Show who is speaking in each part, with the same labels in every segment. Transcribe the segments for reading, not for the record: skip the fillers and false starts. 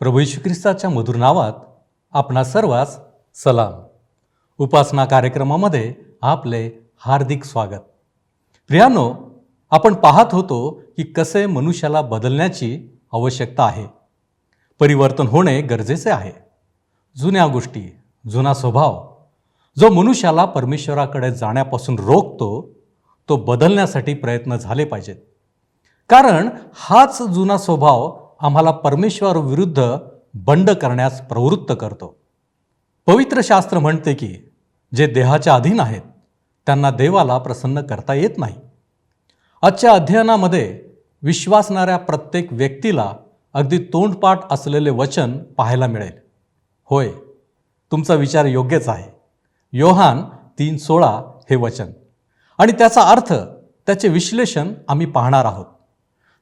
Speaker 1: प्रभू येशू ख्रिस्ताच्या मधुर नावात आपणा सर्वांस सलाम. उपासना कार्यक्रमामध्ये आपले हार्दिक स्वागत. प्रियानो, आपण पाहत होतो की कसे मनुष्याला बदलण्याची आवश्यकता आहे. परिवर्तन होणे गरजेचे आहे. जुन्या गोष्टी, जुना स्वभाव जो मनुष्याला परमेश्वराकडे जाण्यापासून रोखतो, तो बदलण्यासाठी प्रयत्न झाले पाहिजेत. कारण हाच जुना स्वभाव आम्हाला परमेश्वर विरुद्ध बंड करण्यास प्रवृत्त करतो. पवित्र शास्त्र म्हणते की जे देहाच्या अधीन आहेत त्यांना देवाला प्रसन्न करता येत नाही. आजच्या अध्ययनामध्ये विश्वासणाऱ्या प्रत्येक व्यक्तीला अगदी तोंडपाठ असलेले वचन पाहायला मिळेल. होय, तुमचा विचार योग्यच आहे. योहान 3:16 हे वचन आणि त्याचा अर्थ, त्याचे विश्लेषण आम्ही पाहणार आहोत.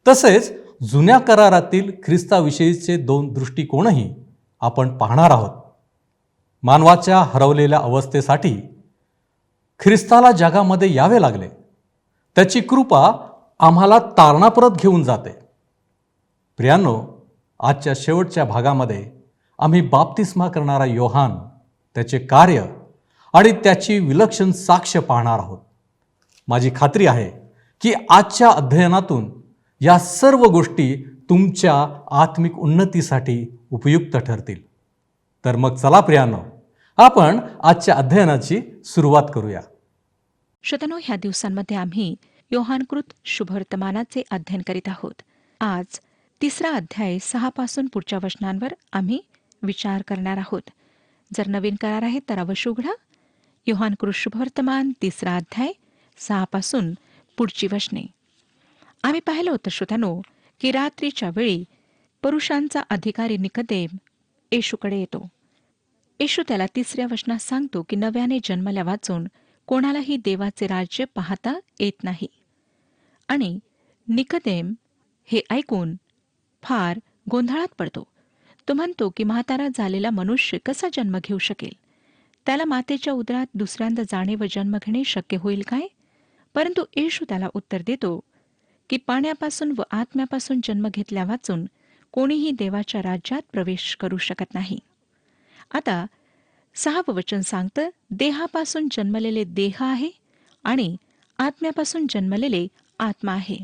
Speaker 1: तसेच जुन्या करारातील ख्रिस्ताविषयीचे 2 दृष्टिकोनही आपण पाहणार आहोत. मानवाच्या हरवलेल्या अवस्थेसाठी ख्रिस्ताला जगामध्ये यावे लागले. त्याची कृपा आम्हाला तारणापरत घेऊन जाते. प्रियांनो, आजच्या शेवटच्या भागामध्ये आम्ही बाप्तिस्मा करणारा योहान, त्याचे कार्य आणि त्याची विलक्षण साक्ष पाहणार आहोत. माझी खात्री आहे की आजच्या अध्ययनातून या सर्व गोष्टी तुमच्या आत्मिक उन्नतीसाठी उपयुक्त ठरतील. तर मग चला प्रियानो, आपण आजच्या अध्ययनाची सुरुवात करूया.
Speaker 2: श्रोत्यांनो, ह्या दिवसांमध्ये आम्ही योहानकृत शुभवर्तमानाचे अध्ययन करीत आहोत. आज 3रा अध्याय 6 पासून पुढच्या वचनांवर आम्ही विचार करणार आहोत. जर नवीन करार आहे तर अवश्य उघडा. योहानकृत शुभवर्तमान 3रा अध्याय 6 पासून पुढची वचने. आम्ही पाहिलं होतं श्रोत्यांनो की रात्रीच्या वेळी पुरुषांचा अधिकारी निकोदेम येशूकडे येतो. येशू त्याला 3ऱ्या वचनात सांगतो की नव्याने जन्मल्या वाचून कोणालाही देवाचे राज्य पाहता येत नाही. आणि निकोदेम हे ऐकून फार गोंधळात पडतो. तो म्हणतो की म्हातारा झालेला मनुष्य कसा जन्म घेऊ शकेल? त्याला मातेच्या उदरात दुसऱ्यांदा जाणे व जन्म घेणे शक्य होईल काय? परंतु येशू त्याला उत्तर देतो की पाण्यापासून व आत्म्यापासून जन्म घेतल्या वाचून कोणीही देवाच्या राज्यात प्रवेश करू शकत नाही. आता 6वं वचन सांगतं, देहापासून जन्मलेले देह आहे आणि आत्म्यापासून जन्मलेले आत्मा आहे.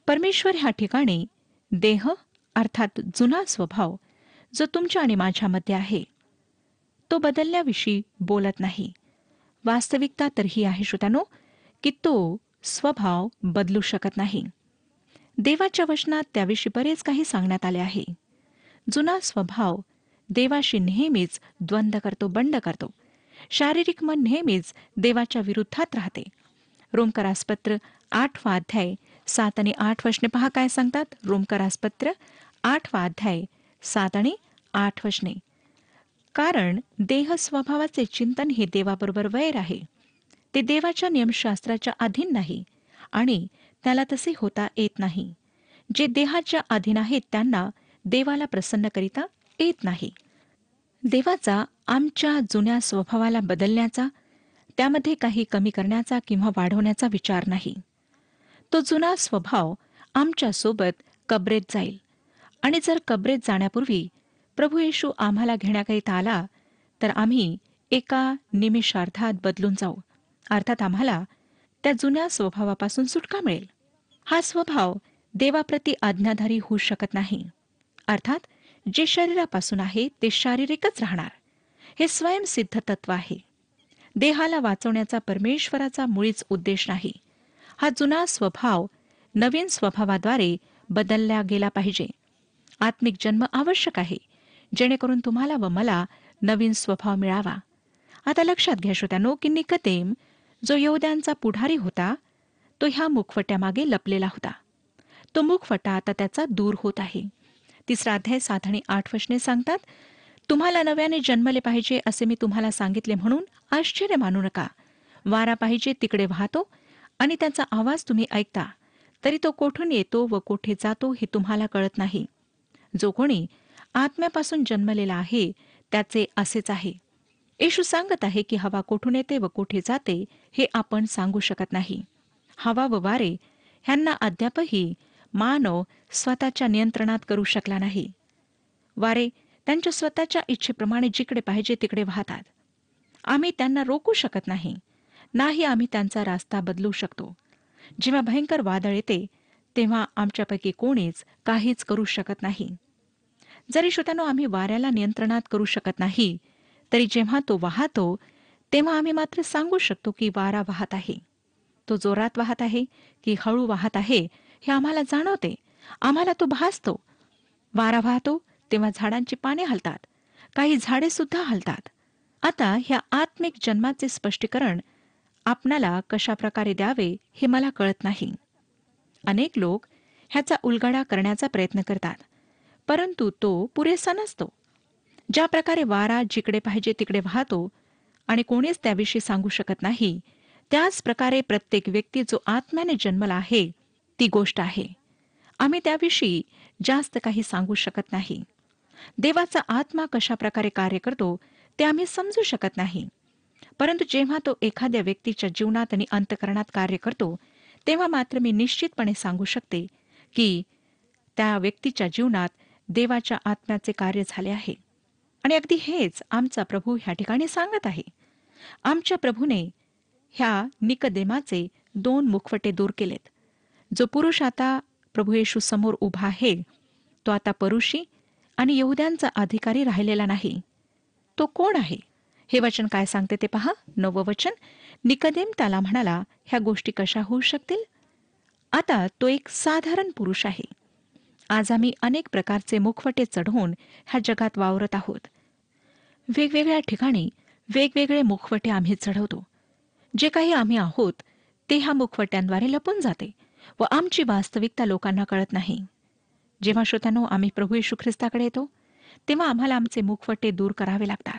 Speaker 2: परमेश्वर ह्या ठिकाणी देह अर्थात जुना स्वभाव जो तुमच्या आणि माझ्यामध्ये आहे तो बदलण्याविषयी बोलत नाही. वास्तविकता तर ही आहे श्रोत्यानो की तो स्वभाव बदलू शकत नाही. देवाच्या वचनात त्याविषयी बरेच काही सांगण्यात आले आहे. जुना स्वभाव देवाशी नेहमीच द्वंद्व करतो, बंड करतो. शारीरिक मन नेहमीच देवाच्या विरुद्धात राहते. रोमकरासपत्र 8वा अध्याय 7 आणि 8 वचने पहा काय सांगतात. रोमकरासपत्र 8वा अध्याय 7 आणि 8 वचने. कारण देह स्वभावाचे चिंतन हे देवाबरोबर वैर आहे. ते देवाच्या नियमशास्त्राच्या अधीन नाही आणि त्याला तसे होता येत नाही. जे देहाच्या अधीन आहेत त्यांना देवाला प्रसन्न करिता येत नाही. देवाचा आमच्या जुन्या स्वभावाला बदलण्याचा, त्यामध्ये काही कमी करण्याचा किंवा वाढवण्याचा विचार नाही. तो जुना स्वभाव आमच्यासोबत कबरेत जाईल आणि जर कबरेत जाण्यापूर्वी प्रभू येशू आम्हाला घेण्याकरिता आला तर आम्ही एका निमिषार्धात बदलून जाऊ. अर्थात आम्हाला त्या जुन्या स्वभावापासून सुटका मिळेल. हा स्वभाव देवाप्रती आज्ञाधारी होऊ शकत नाही. अर्थात जे शरीरापासून आहे ते शारीरिकच राहणार. हे स्वयंसिद्ध तत्व आहे. देहाला वाचवण्याचा परमेश्वराचा मुळीच उद्देश नाही. हा जुना स्वभाव नवीन स्वभावाद्वारे बदलला गेला पाहिजे. आत्मिक जन्म आवश्यक आहे जेणेकरून तुम्हाला व मला नवीन स्वभाव मिळावा. आता लक्षात घ्या श्रोत्यांनो की निकोदेम जो यहूद्यांचा पुढारी होता तो ह्या मुखवट्यामागे लपलेला होता. तो मुखवटा आता त्याचा दूर होत आहे. 3रा अध्याय 7 आणि 8 वचने सांगतात, तुम्हाला नव्याने जन्मले पाहिजे असे मी तुम्हाला सांगितले म्हणून आश्चर्य मानू नका. वारा पाहिजे तिकडे वाहतो आणि त्याचा आवाज तुम्ही ऐकता, तरी तो कोठून येतो व कोठे जातो हे तुम्हाला कळत नाही. जो कोणी आत्म्यापासून जन्मलेला आहे त्याचे असेच आहे. येशू सांगत आहे की हवा कोठून येते व कोठे जाते हे आपण सांगू शकत नाही. हवा व वारे ह्यांना अद्यापही मानव स्वतःच्या नियंत्रणात करू शकला नाही. वारे त्यांच्या स्वतःच्या इच्छेप्रमाणे जिकडे पाहिजे तिकडे वाहतात. आम्ही त्यांना रोखू शकत नाही आम्ही त्यांचा रास्ता बदलू शकतो. जेव्हा भयंकर वादळ येते तेव्हा आमच्यापैकी कोणीच काहीच करू शकत नाही. जरी श्रोत्यानो आम्ही वाऱ्याला नियंत्रणात करू शकत नाही, तरी जेव्हा तो वाहतो तेव्हा आम्ही मात्र सांगू शकतो की वारा वाहत आहे. तो जोरात वाहत आहे की हळू वाहत आहे हे आम्हाला जाणवते, आम्हाला तो भासतो. वारा वाहतो तेव्हा झाडांची पाने हलतात, काही झाडे सुद्धा हलतात. आता ह्या आत्मिक जन्माचे स्पष्टीकरण आपणाला कशा प्रकारे द्यावे हे मला कळत नाही. अनेक लोक ह्याचा उलगडा करण्याचा प्रयत्न करतात, परंतु तो पुरेसा नसतो. ज्या प्रकारे वारा जिकडे पाहिजे तिकडे वाहतो आणि कोणीच त्याविषयी सांगू शकत नाही, त्याच प्रकारे प्रत्येक व्यक्ती जो आत्म्याने जन्मला आहे ती गोष्ट आहे. आम्ही त्याविषयी जास्त काही सांगू शकत नाही. देवाचा आत्मा कशा प्रकारे कार्य करतो ते आम्ही समजू शकत नाही. परंतु जेव्हा तो एखाद्या व्यक्तीच्या जीवनात आणि अंतःकरणात कार्य करतो तेव्हा मात्र मी निश्चितपणे सांगू शकते की त्या व्यक्तीच्या जीवनात देवाच्या आत्म्याचे कार्य झाले आहे. आणि अगदी हेच आमचा प्रभू ह्या ठिकाणी सांगत आहे. आमच्या प्रभूने ह्या निकदेमाचे 2 मुखवटे दूर केलेत. जो पुरुष आता प्रभू येशू समोर उभा आहे तो आता परुषी आणि यहुद्यांचा अधिकारी राहिलेला नाही. तो कोण आहे? हे वचन काय सांगते ते पहा. 9वं वचन. निकदेम त्याला म्हणाला, ह्या गोष्टी कशा होऊ शकतील? आता तो एक साधारण पुरुष आहे. आज आम्ही अनेक प्रकारचे मुखवटे चढवून ह्या जगात वावरत आहोत. वेगवेगळ्या ठिकाणी वेगवेगळे मुखवटे आम्ही चढवतो. जे काही आम्ही आहोत ते ह्या मुखवट्यांद्वारे लपून जाते व आमची वास्तविकता लोकांना कळत नाही. जेव्हा श्रोत्यानो आम्ही प्रभू येशू ख्रिस्ताकडे येतो तेव्हा आम्हाला आमचे मुखवटे दूर करावे लागतात.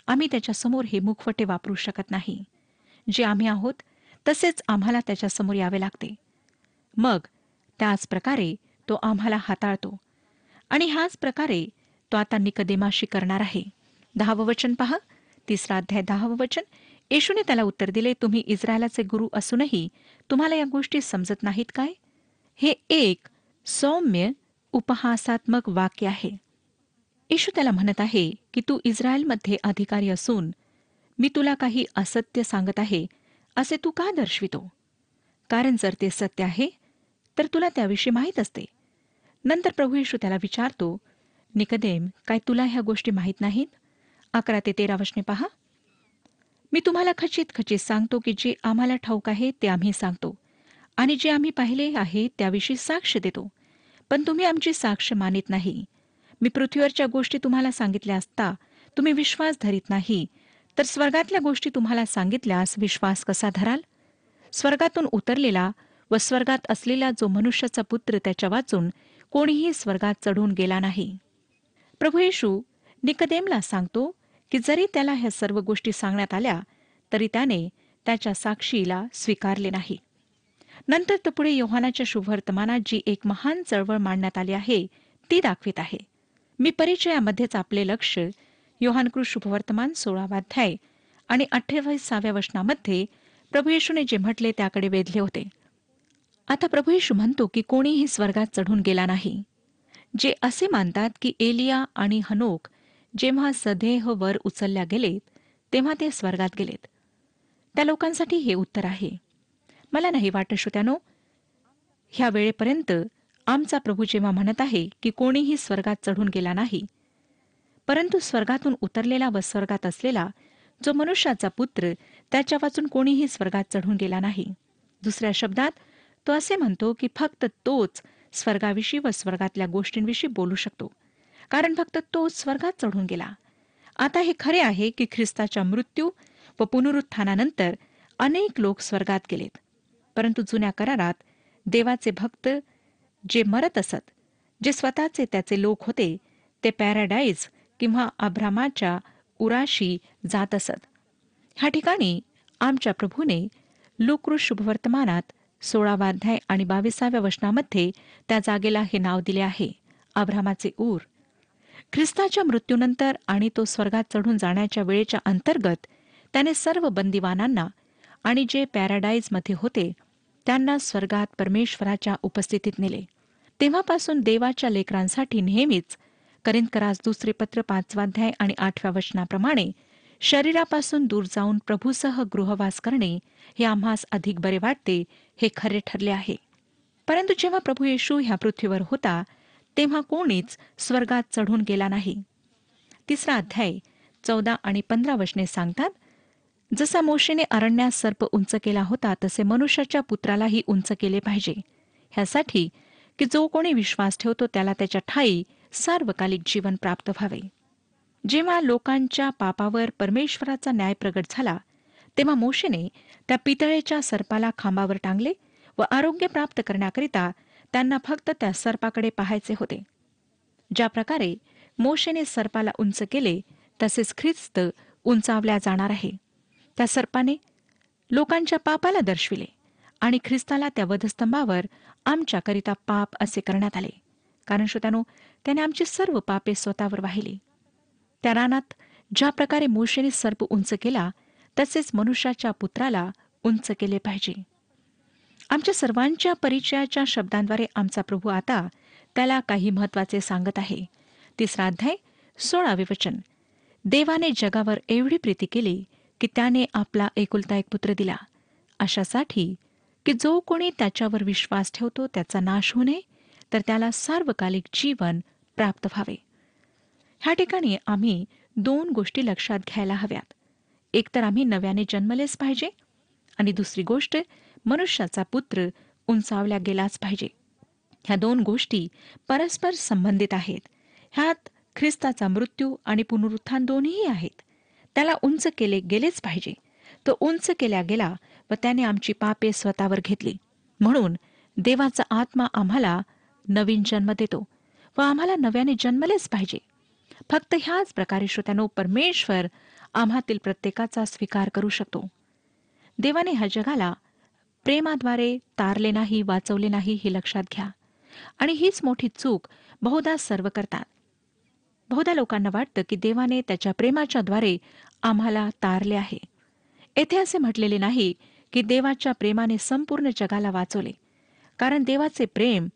Speaker 2: आम्ही त्याच्यासमोर हे मुखवटे वापरू शकत नाही. जे आम्ही आहोत तसेच आम्हाला त्याच्यासमोर यावे लागते. मग त्याच प्रकारे तो आम्हाला हाताळतो आणि ह्याच प्रकारे तो आता निकदेमाशी करणार आहे. 10वं वचन पहा. 3रा अध्याय 10वं वचन. येशूने त्याला उत्तर दिले, तुम्ही इस्रायलाचे गुरु असूनही तुम्हाला या गोष्टी समजत नाहीत काय? हे एक सौम्य उपहासात्मक वाक्य आहे. येशू त्याला म्हणत आहे की तू इस्रायलमध्ये अधिकारी असून मी तुला काही असत्य सांगत आहे असे तू का दर्शवितो? कारण जर ते सत्य आहे तर तुला त्याविषयी माहीत असते. नंतर प्रभू येशू त्याला विचारतो, निकदेम, काय तुला ह्या गोष्टी माहीत नाहीत? 11 ते 13 वचने पहा. मी तुम्हाला खचित खचित सांगतो की जे आम्हाला ठाऊक आहे ते आम्ही सांगतो आणि जे आम्ही पाहिले आहे त्याविषयी साक्ष देतो, पण तुम्ही आमची साक्ष मानित नाही. मी पृथ्वीवरच्या गोष्टी तुम्हाला सांगितल्या असता तुम्ही विश्वास धरीत नाही, तर स्वर्गातल्या गोष्टी तुम्हाला सांगितल्यास विश्वास कसा धराल? स्वर्गातून उतरलेला व स्वर्गात असलेला जो मनुष्याचा पुत्र त्याच्या वाचून कोणीही स्वर्गात चढून गेला नाही. प्रभू येशू निकदेमला सांगतो की जरी त्याला ह्या सर्व गोष्टी सांगण्यात आल्या तरी त्याने त्याच्या साक्षीला स्वीकारले नाही. नंतर तो पुढे योहानाच्या शुभवर्तमानात जी एक महान चळवळ मांडण्यात आली आहे ती दाखवित आहे. मी परिचयामध्येच आपले लक्ष योहानकृत शुभवर्तमान 16वा अध्याय आणि 28व्या वचनामध्ये प्रभू येशूने जे म्हटले त्याकडे वेधले होते. आता प्रभू येशू म्हणतो की कोणीही स्वर्गात चढून गेला नाही. जे असे मानतात की एलिया आणि हनोक जेव्हा सदेह वर उचलल्या गेलेत तेव्हा ते स्वर्गात गेलेत, त्या लोकांसाठी हे उत्तर आहे. मला नाही वाटत श्रोत्यानो, ह्या वेळेपर्यंत आमचा प्रभू जेव्हा म्हणत आहे की कोणीही स्वर्गात चढून गेला नाही, परंतु स्वर्गातून उतरलेला व स्वर्गात असलेला जो मनुष्याचा पुत्र त्याच्या वाचून कोणीही स्वर्गात चढून गेला नाही. दुसऱ्या शब्दात तो असे म्हणतो की फक्त तोच स्वर्गाविषयी व स्वर्गातल्या गोष्टींविषयी बोलू शकतो, कारण फक्त तोच स्वर्गात चढून गेला. आता हे खरे आहे की ख्रिस्ताच्या मृत्यू व पुनरुत्थानानंतर अनेक लोक स्वर्गात गेलेत, परंतु जुन्या करारात देवाचे भक्त जे मरत असत, जे स्वतःचे त्याचे लोक होते, ते पॅराडाईज किंवा अब्रामाच्या उराशी जात असत. ह्या ठिकाणी आमच्या प्रभूने लूककृत शुभवर्तमानात 16वा अध्याय आणि 22व्या वचनामध्ये त्या जागेला हे नाव दिले आहे, अब्रामाचे ऊर. ख्रिस्ताच्या मृत्यूनंतर आणि तो स्वर्गात चढून जाण्याच्या वेळेच्या अंतर्गत त्याने सर्व बंदिवानांना आणि जे पॅराडाईजमध्ये होते त्यांना स्वर्गात परमेश्वराच्या उपस्थितीत नेले. तेव्हापासून देवाच्या लेकरांसाठी नेहमीच करिंथकरास दुसरे पत्र 5 अध्याय आणि 8 वचनाप्रमाणे शरीरापासून दूर जाऊन प्रभूसह गृहवास करणे हे आम्हास अधिक बरे वाटते, हे खरे ठरले आहे. परंतु जेव्हा प्रभू येशू ह्या पृथ्वीवर होता तेव्हा कोणीच स्वर्गात चढून गेला नाही. 3 अध्याय 14 आणि 15 वचने सांगतात, जसा मोशेने अरण्यात सर्प उंच केला होता तसे मनुष्याच्या पुत्रालाही उंच केले पाहिजे, ह्यासाठी की जो कोणी विश्वास ठेवतो त्याला त्याच्या ठायी सार्वकालिक जीवन प्राप्त व्हावे. जेव्हा लोकांच्या पापावर परमेश्वराचा न्याय प्रगट झाला तेव्हा मोशेने त्या पितळेच्या सर्पाला खांबावर टांगले व आरोग्य प्राप्त करण्याकरिता त्यांना फक्त त्या सर्पाकडे पाहायचे होते. ज्या प्रकारे मोशेने सर्पाला उंच केले तसेच ख्रिस्त उंचावल्या जाणार आहे. त्या सर्पाने लोकांच्या पापाला दर्शविले आणि ख्रिस्ताला त्या वधस्तंभावर आमच्याकरिता पाप असे करण्यात आले. कारण श्रोत्यानो, त्याने आमची सर्व पापे स्वतःवर वाहिली. त्या रानात ज्या प्रकारे मोशेने सर्प उंच केला तसेच मनुष्याच्या पुत्राला उंच केले पाहिजे. आमच्या सर्वांच्या परिचयाच्या शब्दांद्वारे आमचा प्रभू आता त्याला काही महत्वाचे सांगत आहे. 3 अध्याय 16 वचन, देवाने जगावर एवढी प्रीती केली की त्याने आपला एकुलता एक पुत्र दिला, अशासाठी की जो कोणी त्याच्यावर विश्वास ठेवतो त्याचा नाश होऊ नये, तर त्याला सार्वकालिक जीवन प्राप्त व्हावे. ह्या ठिकाणी आम्ही 2 गोष्टी लक्षात घ्यायला हव्यात. एक तर आम्ही नव्याने जन्मलेच पाहिजे आणि दुसरी गोष्ट मनुष्याचा पुत्र उंचावल्या गेलाच पाहिजे. ह्या 2 गोष्टी परस्पर संबंधित आहेत. ह्यात ख्रिस्ताचा मृत्यू आणि पुनरुत्थान दोन्हीही आहेत. त्याला उंच केले गेलेच पाहिजे. तो उंच केला गेला व त्याने आमची पापे स्वतःवर घेतली. म्हणून देवाचा आत्मा आम्हाला नवीन जन्म देतो व आम्हाला नव्याने जन्मलेच पाहिजे. फक्त ह्याच प्रकारे श्रोत्यानो, परमेश्वर आम्हातील प्रत्येकाचा स्वीकार करू शकतो. देवाने ह्या जगाला प्रेमाद्वारे तारले नाही, वाचवले नाही, हे लक्षात घ्या. आणि हीच मोठी चूक बहुधा सर्व करतात. बहुधा लोकांना वाटतं की देवाने त्याच्या प्रेमाच्याद्वारे आम्हाला तारले आहे. येथे असे म्हटलेले नाही की देवाच्या प्रेमाने संपूर्ण जगाला वाचवले, कारण देवाचे प्रेम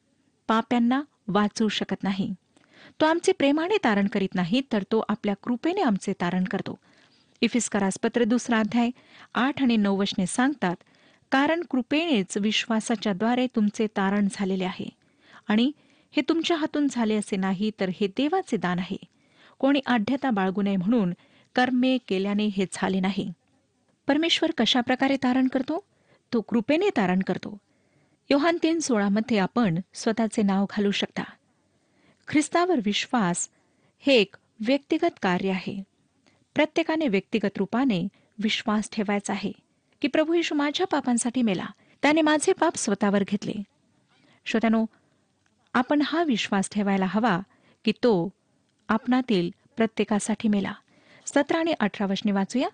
Speaker 2: पाप्यांना वाचवू शकत नाही. तो आमचे प्रेमाने तारण करीत नाही, तर तो आपल्या कृपेने आमचे तारण करतो. इफिसकरास पत्र 2 अध्याय 8 आणि 9 वचने सांगतात, कारण कृपेनेच विश्वासाच्या द्वारे तुमचे तारण झालेले आहे, आणि हे तुमच्या हातून झाले असे नाही, तर हे देवाचे दान आहे. कोणी आढ्यता बाळगू नये म्हणून कर्मे केल्याने हे झाले नाही. परमेश्वर कशा प्रकारे तारण करतो? तो कृपेने तारण करतो. योहान 3:16 मध्ये आपण स्वतःचे नाव घालू शकता. ख्रिस्तावर विश्वास हे एक व्यक्तिगत कार्य आहे. प्रत्येकाने व्यक्तिगत रूपाने विश्वास ठेवायचा आहे की प्रभू येशू माझ्या पापांसाठी मेला, त्याने माझे पाप स्वतःवर घेतले. श्रोत्यानो, आपण हा विश्वास ठेवायला हवा की तो आपणातील प्रत्येकासाठी मेला. 17 आणि 18 वचने वाचूया.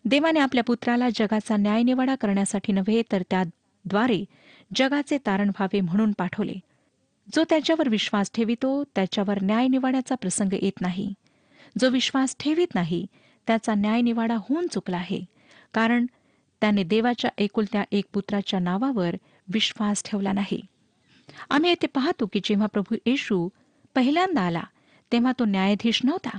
Speaker 2: देवाने आपल्या पुत्राला जगाचा न्यायनिवाडा करण्यासाठी नव्हे, तर त्याद्वारे जगाचे तारण व्हावे म्हणून पाठवले. जो त्याच्यावर विश्वास ठेवितो त्याच्यावर न्यायनिवाड्याचा प्रसंग येत नाही. जो विश्वास ठेवित नाही त्याचा न्यायनिवाडा होऊन चुकला आहे, कारण त्याने देवाच्या एकुलत्या एक पुत्राच्या नावावर विश्वास ठेवला नाही. आम्ही येथे पाहतो की जेव्हा प्रभू येशू पहिल्यांदा आला तेव्हा तो न्यायाधीश नव्हता.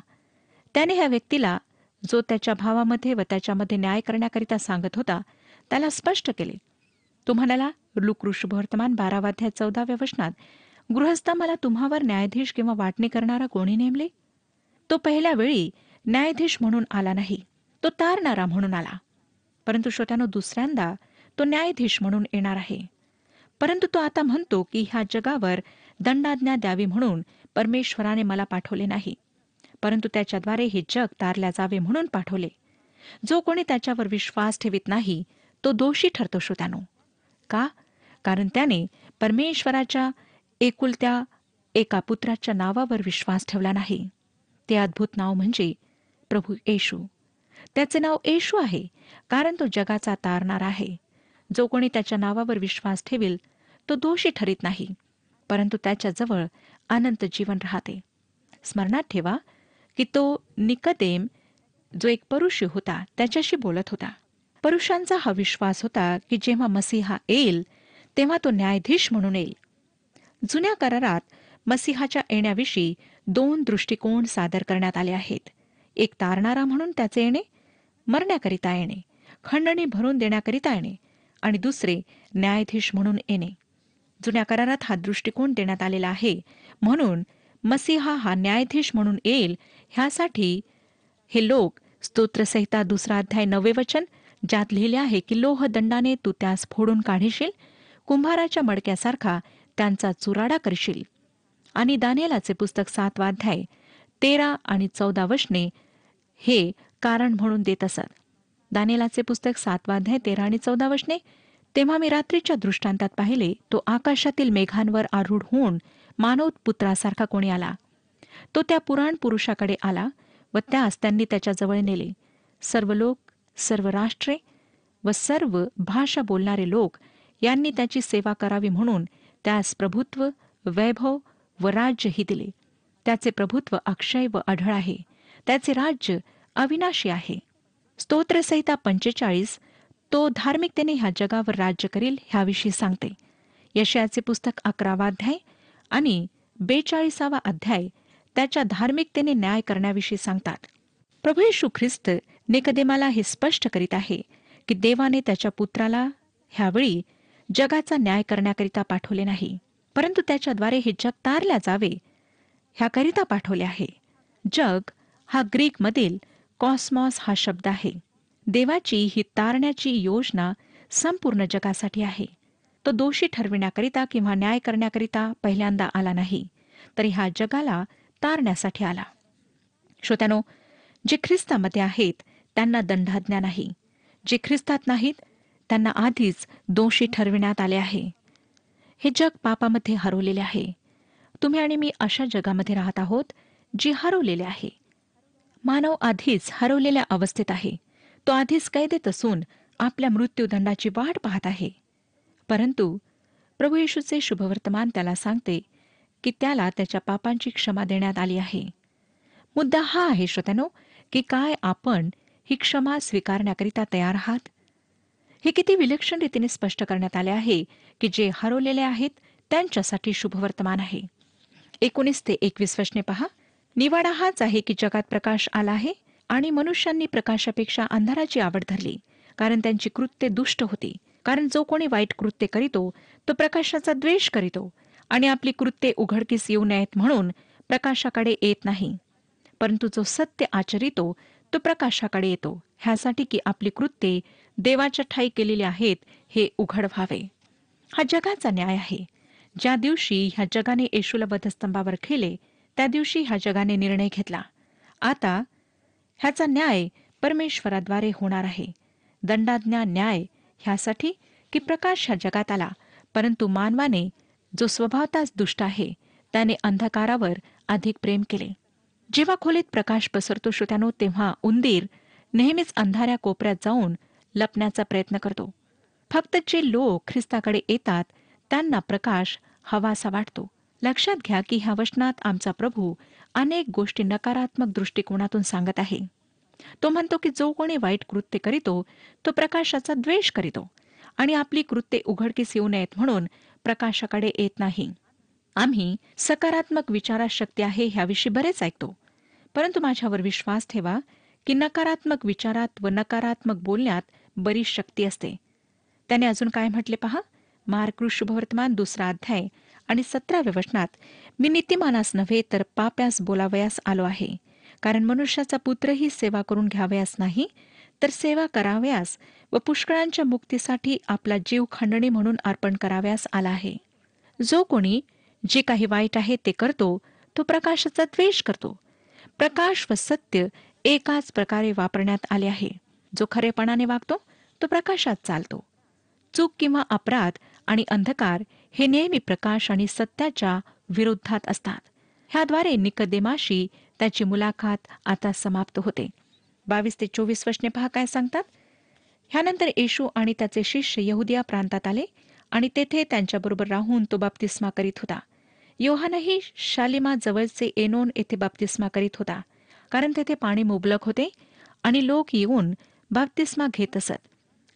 Speaker 2: त्याने ह्या व्यक्तीला, जो त्याच्या भावामध्ये व त्याच्यामध्ये न्याय करण्याकरिता सांगत होता, त्याला स्पष्ट केले. तो म्हणाला, लूका शुभवर्तमान 12 अध्याय 14 वचनात, गृहस्था, मला तुम्हावर न्यायाधीश किंवा वाटणी करणारा कोणी नेमले? तो पहिल्या वेळी न्यायाधीश म्हणून आला नाही, तो तारणारा म्हणून आला. परंतु श्रोत्यानो, दुसऱ्यांदा तो न्यायाधीश म्हणून येणार आहे. परंतु तो आता म्हणतो की ह्या जगावर दंडाज्ञा द्यावी म्हणून परमेश्वराने मला पाठवले नाही, परंतु त्याच्याद्वारे हे जग तारल्या जावे म्हणून पाठवले. जो कोणी त्याच्यावर विश्वास ठेवित नाही तो दोषी ठरतो. श्रोत्यानो, का? कारण त्याने परमेश्वराच्या एकुलत्या एका पुत्राच्या नावावर विश्वास ठेवला नाही. ते अद्भुत नाव म्हणजे प्रभू येशू. त्याचे नाव येशू आहे कारण तो जगाचा तारणारा आहे. जो कोणी त्याच्या नावावर विश्वास ठेवील तो दोषी ठरीत नाही, परंतु त्याच्याजवळ अनंत जीवन राहते. स्मरणात ठेवा की तो निकोदेम, जो एक परुष होता, त्याच्याशी बोलत होता. परुषांचा हा विश्वास होता की जेव्हा मसीहा येईल तेव्हा तो न्यायाधीश म्हणून येईल. जुन्या करारात मसीहाच्या येण्याविषयी 2 दृष्टिकोन सादर करण्यात आले आहेत. एक तारणारा म्हणून त्याचे येणे, मरण्याकरिता येणे, खंडणी भरून देण्याकरिता येणे, आणि दुसरे न्यायाधीश म्हणून येणे. जुन्या करारात हा दृष्टिकोन देण्यात आलेला आहे, म्हणून मसीहा हा न्यायाधीश म्हणून येईल ह्यासाठी हे लोक स्तोत्रसंहिता 2 अध्याय 9 वचन, ज्यात लिहिले आहे की लोहदंडाने तू त्यास फोडून काढीशील, कुंभाराच्या मडक्यासारखा त्यांचा चुराडा करशील. आणि दानिएलाचे पुस्तक 7 अध्याय 13 आणि 14 वचने हे कारण म्हणून देत असत. दानिएलाचे पुस्तक 7 अध्याय 13 आणि 14 वचने, तेव्हा मी रात्रीच्या दृष्टांतात पाहिले, तो आकाशातील मेघांवर आरूढ होऊन मानव पुत्रासारखा कोणी आला. तो त्या पुराण पुरुषाकडे आला व त्यास त्यांनी त्याच्याजवळ नेले. सर्व लोक, सर्व राष्ट्रे व सर्व भाषा बोलणारे लोक यांनी त्याची सेवा करावी म्हणून त्यास प्रभुत्व, वैभव व राज्यही दिले. त्याचे प्रभुत्व अक्षय व अढळ आहे, त्याचे राज्य अविनाशी आहे. स्तोत्रसंहिता 45 तो धार्मिकतेने ह्या जगावर राज्य करील ह्याविषयी सांगते. यशायाचे पुस्तक 11 अध्याय आणि 42 अध्याय त्याच्या धार्मिकतेने न्याय करण्याविषयी सांगतात. प्रभू येशू ख्रिस्त निकदेमाला हे स्पष्ट करीत आहे की देवाने त्याच्या पुत्राला ह्यावेळी जगाचा न्याय करण्याकरिता पाठवले नाही, परंतु त्याच्याद्वारे हे जग तारल्या जावे ह्याकरिता पाठवले आहे. जग हा ग्रीकमधील कॉस्मॉस हा शब्द आहे. देवाची ही तारण्याची योजना संपूर्ण जगासाठी आहे. तो दोषी ठरविण्याकरिता किंवा न्याय करण्याकरिता पहिल्यांदा आला नाही, तर ह्या जगाला तारण्यासाठी आला. श्रोत्यानो, जे ख्रिस्तामध्ये आहेत त्यांना दंडाज्ञा नाही. जे ख्रिस्तात नाहीत त्यांना आधीच दोषी ठरविण्यात आले आहे. हे जग पापामध्ये हरवलेले आहे. तुम्ही आणि मी अशा जगामध्ये राहत आहोत जी हरवलेले आहे. मानव आधीच हरवलेल्या अवस्थेत आहे. तो आधीच कैदेत असून आपल्या मृत्यूदंडाची वाट पाहत आहे. परंतु प्रभू येशूचे शुभवर्तमान त्याला सांगते की त्याला त्याच्या पापांची क्षमा देण्यात आली आहे. मुद्दा हा आहे श्रोत्यानो, की काय आपण ही क्षमा स्वीकारण्याकरिता तयार आहात? हे किती विलक्षण रीतीने स्पष्ट करण्यात आले आहे की जे हरवलेले आहेत त्यांच्यासाठी शुभवर्तमान आहे. 19 ते 21 वचने पहा. निवाडा हाच आहे की जगात प्रकाश आला आहे आणि मनुष्यांनी प्रकाशापेक्षा अंधाराची आवड धरली, कारण त्यांची कृत्ये दुष्ट होती. कारण जो कोणी वाईट कृत्य करीतो तो प्रकाशाचा द्वेष करीतो आणि आपली कृत्ये उघडकीस येऊ नयेत म्हणून प्रकाशाकडे येत नाही. परंतु जो सत्य आचरितो तो प्रकाशाकडे येतो, ह्यासाठी की आपली कृत्ये देवाच्या ठायी केलेली आहेत हे उघड व्हावे. हा जगाचा न्याय आहे. ज्या दिवशी ह्या जगाने येशूला वधस्तंभावर खेले त्या दिवशी ह्या जगाने निर्णय घेतला. आता ह्याचा न्याय परमेश्वराद्वारे होणार आहे. दंडाज्ञा न्याय ह्यासाठी की प्रकाश ह्या जगात आला, परंतु मानवाने जो स्वभावताच दुष्ट आहे त्याने अंधकारावर अधिक प्रेम केले. जेव्हा खोलीत प्रकाश पसरतो श्रोत्यानो, तेव्हा उंदीर नेहमीच अंधाऱ्या कोपऱ्यात जाऊन लपण्याचा प्रयत्न करतो. फक्त जे लोक ख्रिस्ताकडे येतात त्यांना प्रकाश हवासा वाटतो. लक्षात घ्या की ह्या वचनात आमचा प्रभू अनेक गोष्टी नकारात्मक दृष्टिकोनातून सांगत आहे. तो म्हणतो की जो कोणी वाईट कृत्य करीतो तो प्रकाशाचा द्वेष करीतो आणि आपली कृत्ये उघडकीस येऊ नयेत म्हणून प्रकाशाकडे येत नाही. आम्ही सकारात्मक विचारात शक्ती आहे ह्याविषयी बरेच ऐकतो, परंतु माझ्यावर विश्वास ठेवा की नकारात्मक विचारात व नकारात्मक बोलण्यात बरीच शक्ती असते. त्याने अजून काय म्हटले पहा. मार्क शुभवर्तमान 2 अध्याय आणि 17 वचनात, मी नीतिमानास नव्हे तर पाप्यास बोलावयास आलो आहे, कारण मनुष्याचा पुत्रही सेवा करून घ्यावयास नाही तर सेवा करावयास व पुष्कळांच्या मुक्तीसाठी आपला जीव खंडणी म्हणून अर्पण करावयास आला आहे. जो कोणी जे काही वाईट आहे ते करतो तो प्रकाशाचा द्वेष करतो. प्रकाश व सत्य एकाच प्रकारे वापरण्यात आले आहे. जो खरेपणाने वागतो तो प्रकाशात चालतो. चूक किंवा अपराध आणि अंधकार हे नेहमी प्रकाश आणि सत्याच्या विरोधात असतात. ह्याद्वारे निकदेमाशी त्याची मुलाखत आता समाप्त होते. 22 ते 24 वचने पहा काय सांगतात. ह्यानंतर येशू आणि त्याचे शिष्य यहुदिया प्रांतात आले आणि तेथे त्यांच्याबरोबर राहून तो बप्तिस्मा करीत होता. योहानही शालिमा जवळचे एनोन येथे बप्तिस्मा करीत होता, कारण तेथे पाणी मुबलक होते आणि लोक येऊन बप्तिस्मा घेत असत,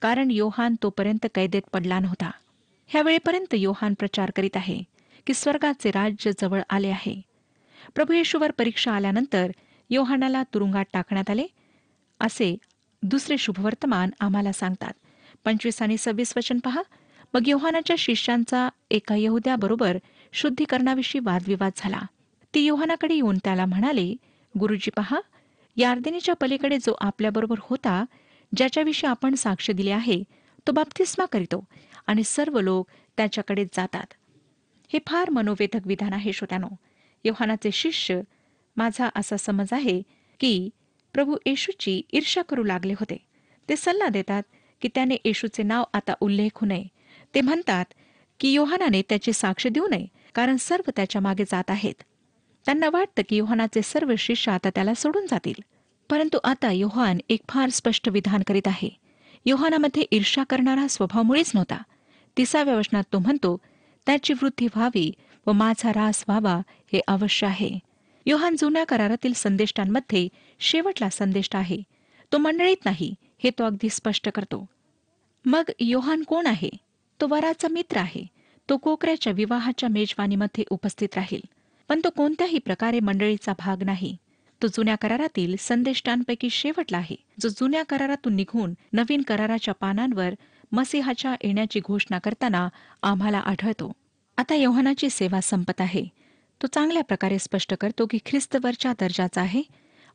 Speaker 2: कारण योहान तोपर्यंत कैदेत पडला नव्हता. ह्या वेळेपर्यंत योहान प्रचार करीत आहे की स्वर्गाचे राज्य जवळ आले आहे. प्रभू येशूवर परीक्षा आल्यानंतर योहानाला तुरुंगात टाकण्यात आले असे दुसरे शुभवर्तमान आम्हाला सांगतात. 25 आणि 26 वचन पहा. मग योहानाच्या शिष्यांचा एका यहुद्याबरोबर शुद्धीकरणाविषयी वादविवाद झाला. ती योहानाकडे येऊन त्याला म्हणाले, गुरुजी पहा, यार्देनीच्या पलीकडे जो आपल्याबरोबर होता, ज्याच्याविषयी आपण साक्ष दिले आहे, तो बप्तिस्मा करीतो आणि सर्व लोक त्याच्याकडे जातात. हे फार मनोवेधक विधान आहे श्रोत्यानो. योहानाचे शिष्य, माझा असा समज आहे की प्रभू येशूची ईर्ष्या करू लागले होते. ते सल्ला देतात की त्याने येशूचे नाव आता उल्लेख होऊ नये. ते म्हणतात की योहानाने त्याची साक्ष देऊ नये, कारण सर्व त्याच्या मागे जात आहेत. त्यांना वाटतं की योहानाचे सर्व शिष्य आता त्याला सोडून जातील. परंतु आता योहान एक फार स्पष्ट विधान करीत आहे. योहानामध्ये ईर्ष्या करणारा स्वभाव मुळीच नव्हता. 30व्या वचनात तो म्हणतो, त्याची वृद्धी व्हावी व माझा ऱ्हास व्हावा हे अवश्य आहे. योहान जुन्या करारातील संदेष्टांमध्ये शेवटला संदेष्ट आहे. तो मंडळीत नाही हे तो अगदी स्पष्ट करतो. मग योहान कोण आहे? तो वराचा मित्र आहे. तो कोकऱ्याच्या विवाहाच्या मेजवानीमध्ये उपस्थित राहील, पण तो कोणत्याही प्रकारे मंडळीचा भाग नाही. तो जुन्या करारातील संदेष्टांपैकी शेवटला आहे, जो जुन्या करारातून निघून नवीन कराराच्या पानांवर मसीहाच्या येण्याची घोषणा करताना आम्हाला आढळतो. आता योहानाची सेवा संपत आहे. तो चांगल्या प्रकारे स्पष्ट करतो की ख्रिस्त वरच्या दर्जाचा आहे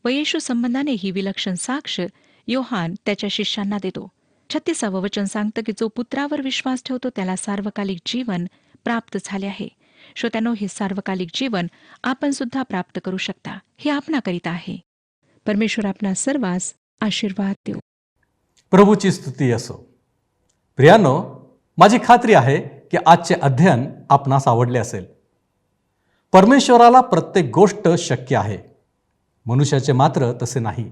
Speaker 2: व येशू संबंधाने ही विलक्षण साक्ष योहान त्याच्या शिष्यांना देतो. 36वं वचन सांगतं की जो पुत्रावर विश्वास ठेवतो त्याला सार्वकालिक जीवन प्राप्त झाले आहे. श्रोत्यानो, हे सार्वकालिक जीवन आपण सुद्धा प्राप्त करू शकता. हे आपणाकरिता आहे. परमेश्वर आपणा सर्वांस आशीर्वाद देऊ.
Speaker 1: प्रभूची स्तुती असो. प्रियानो, माझी खात्री आहे की आजचे अध्ययन आपणास आवडले असेल. परमेश्वराला प्रत्येक गोष्ट शक्य आहे, मनुष्याचे मात्र तसे नाही.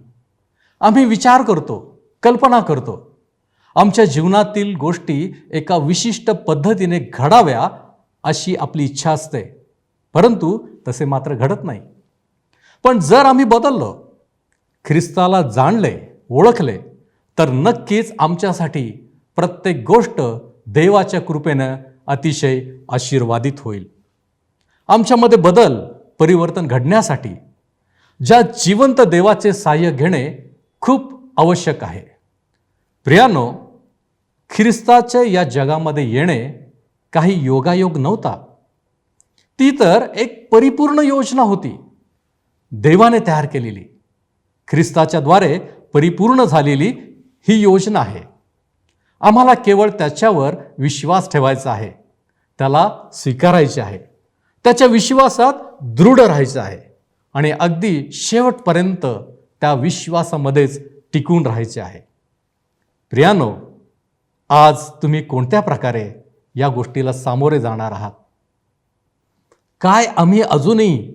Speaker 1: आम्ही विचार करतो, कल्पना करतो, आमच्या जीवनातील गोष्टी एका विशिष्ट पद्धतीने घडाव्या अशी आपली इच्छा असते, परंतु तसे मात्र घडत नाही. पण जर आम्ही बदललो, ख्रिस्ताला जाणले, ओळखले, तर नक्कीच आमच्यासाठी प्रत्येक गोष्ट देवाच्या कृपेनं अतिशय आशीर्वादित होईल. आमच्यामध्ये बदल, परिवर्तन घडण्यासाठी ज्या जिवंत देवाचे साहाय्य घेणे खूप आवश्यक आहे. प्रियानो, ख्रिस्ताचे या जगामध्ये येणे काही योगायोग नव्हता. ती तर एक परिपूर्ण योजना होती, देवाने तयार केलेली, ख्रिस्ताच्या द्वारे परिपूर्ण झालेली ही योजना आहे. आम्हाला केवळ त्याच्यावर विश्वास ठेवायचा आहे, त्याला स्वीकारायचे आहे, त्याच्या विश्वासात दृढ राहायचं आहे आणि अगदी शेवटपर्यंत त्या विश्वासामध्येच टिकून राहायचे आहे. प्रियानो, आज तुम्ही कोणत्या प्रकारे या गोष्टीला सामोरे जाणार आहात? काय आम्ही अजूनही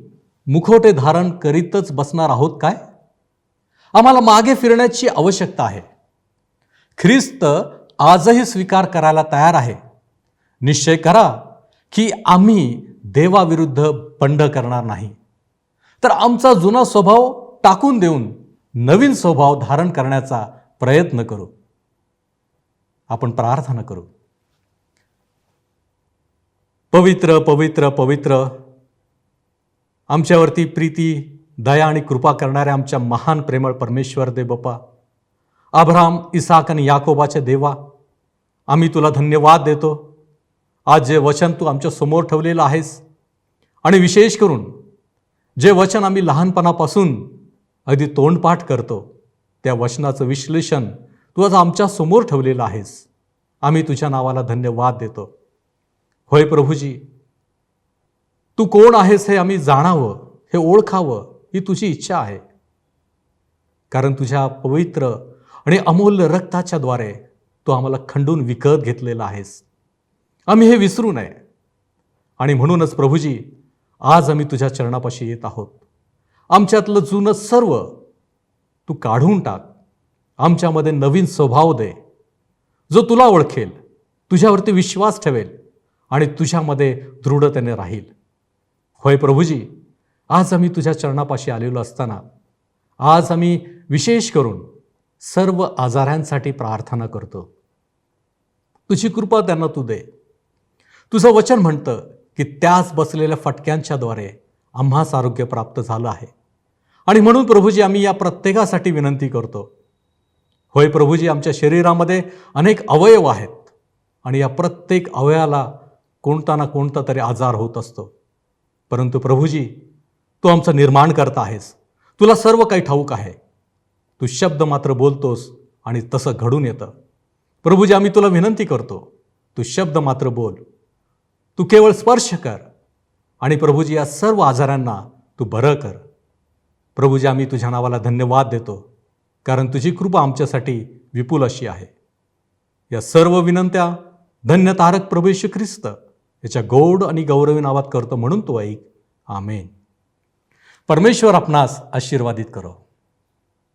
Speaker 1: मुखवटे धारण करीतच बसणार आहोत काय? आम्हाला मागे फिरण्याची आवश्यकता आहे. ख्रिस्त आजही स्वीकार करायला तयार आहे. निश्चय करा की आम्ही देवाविरुद्ध बंड करणार नाही, तर आमचा जुना स्वभाव टाकून देऊन नवीन स्वभाव धारण करण्याचा प्रयत्न करू. आपण प्रार्थना करू. पवित्र पवित्र पवित्र आमच्यावरती प्रीती, दया आणि कृपा करणाऱ्या आमच्या महान प्रेमळ परमेश्वर देव बाप्पा, अब्राहम, इसाक आणि याकोबाचे देवा, आम्ही तुला धन्यवाद देतो. आज जे वचन तू आमच्या समोर ठेवलेलं आहेस आणि विशेष करून जे वचन आम्ही लहानपणापासून अगदी तोंडपाठ करतो, त्या वचनाचं विश्लेषण तू आज आमच्या समोर ठेवलेलं आहेस. आम्ही तुझ्या नावाला धन्यवाद देतो. होय प्रभूजी, तू कोण आहेस हे आम्ही जाणावं, हे ओळखावं ही तुझी इच्छा आहे. कारण तुझ्या पवित्र आणि अमूल्य रक्ताच्या द्वारे तू आम्हाला खंडून विकत घेतलेला आहेस. आम्ही हे विसरू नये. आणि म्हणूनच प्रभूजी, आज आम्ही तुझ्या चरणापाशी येत आहोत. आमच्यातलं जुनं सर्व तू काढून टाक. आमच्यामध्ये नवीन स्वभाव दे, जो तुला ओळखेल, तुझ्यावरती विश्वास ठेवेल आणि तुझ्यामध्ये दृढतेने राहील. होय प्रभूजी, आज आम्ही तुझ्या चरणापाशी आलेलो असताना आज आम्ही विशेष करून सर्व आजारांसाठी प्रार्थना करतो. तुझी कृपा त्यांना तू दे. तुझं वचन म्हणतं की त्याच बसलेल्या फटक्यांच्या द्वारे आम्हास आरोग्य प्राप्त झालं आहे. आणि म्हणून प्रभूजी आम्ही या प्रत्येकासाठी विनंती करतो. होय प्रभूजी, आमच्या शरीरामध्ये अनेक अवयव आहेत आणि या प्रत्येक अवयवाला कोणता ना कोणता तरी आजार होत असतो. परंतु प्रभूजी, तू आमचं निर्माण करता आहेस. तुला सर्व काही ठाऊक आहे. तू शब्द मात्र बोलतोस आणि तसं घडून येतं. प्रभूजी, आम्ही तुला विनंती करतो, तू शब्द मात्र बोल. तू केवळ स्पर्श कर आणि प्रभूजी या सर्व आजारांना तू बरं कर. प्रभूजी, आम्ही तुझ्या नावाला धन्यवाद देतो, कारण तुझी कृपा आमच्यासाठी विपुल अशी आहे. या सर्व विनंत्या धन्य तारक प्रभू येशू ख्रिस्त याच्या गोड आणि गौरवी नावात करतो, म्हणून तो ऐक. आमेन. परमेश्वर आपणास आशीर्वादित करो.